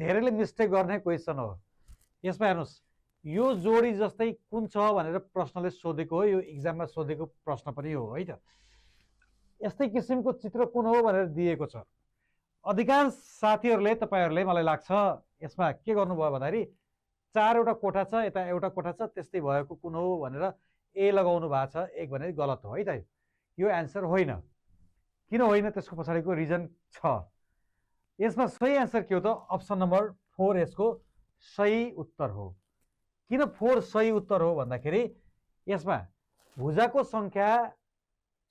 धेरैले मिस्टेक गर्ने क्वेसन हो। यसमा हेर्नुहोस्, यो जोडी जस्तै कुन छ भनेर प्रश्नले सोधेको हो, यो इक्जाममा सोधेको प्रश्न पनि हो है त। यस्तै किसिमको चित्र कुन हो भनेर दिएको छ। अधिकांश साथीहरूले, तपाईँहरूले मलाई लाग्छ यसमा के गर्नुभयो भन्दाखेरि 4वटा कोठा छ, यता एउटा कोठा छ, त्यस्तै भएको कुन हो भनेर ए लगाउनु भएको छ। एक भने गलत हो है त, यो एन्सर होइन। किन होइन त्यसको पछाडिको रिजन छ। यसमा सही एन्सर के हो त? अप्सन नम्बर 4 यसको सही उत्तर हो। किन 4 सही उत्तर हो भन्दाखेरि यसमा भुजाको संख्या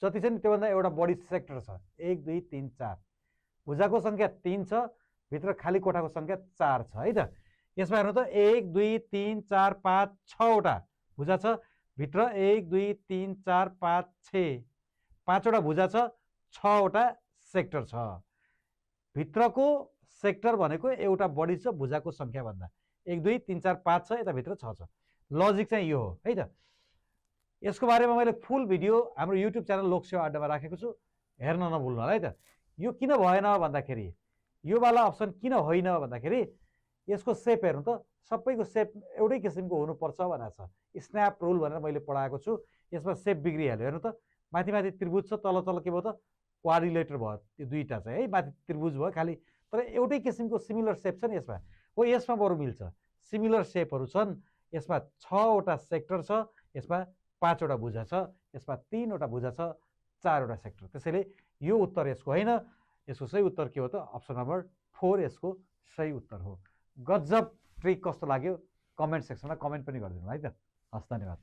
जति छ नि त्योभन्दा एउटा बढी सेक्टर छ। 1 2 3 4, भुजाको संख्या 3 छ, भित्र खाली कोठाको संख्या 4 छ है त। यसमा हेर्नु त 1 2 3 4 5 6वटा भुजा छ, भित्र 1 2 3 4 5 6, 5वटा भुजा छ, 6वटा सेक्टर छ। भित्रको सेक्टर भनेको एउटा बढी छ भुजाको संख्या भन्दा। 1 2 3 4 5 छ, यताभित्र 6 छ। लजिक चाहिँ यो हो है त। यसको बारेमा मैले फुल भिडियो हाम्रो युट्युब च्यानल लोकसेवा अड्डामा राखेको छु, हेर्न नभुल्नु होला है त। यो किन भएन भन्दाखेरि, यो वाला अप्सन किन होइन भन्दाखेरि यसको सेप हेर्नु त, सबैको सेप एउटै किसिमको हुनुपर्छ भनेको छ। स्न्याप रुल भनेर मैले पढाएको छु। यसमा सेप बिग्रिहाल्यो। हेर्नु त, माथि माथि त्रिभुज छ, तल तल के भयो त क्वाड्रिलेटर भयो। त्यो दुईटा चाहिँ है, माथि त्रिभुज भयो खालि, तर एउटै किसिमको सिमिलर सेप छ नि यसमा। हो, यसमा बरु मिल्छ, सिमिलर सेपहरू छन्। यसमा 6वटा सेक्टर छ, यसमा 5वटा भुजा छ, यसमा 3वटा भुजा छ, 4वटा सेक्टर। त्यसैले यो उत्तर यसको होइन। यसको सही उत्तर के हो त? अप्सन नम्बर 4 यसको सही उत्तर हो। गजब ट्रिक कस्तो लाग्यो कमेन्ट सेक्सनमा कमेन्ट पनि गरिदिनु है त। हस्, धन्यवाद।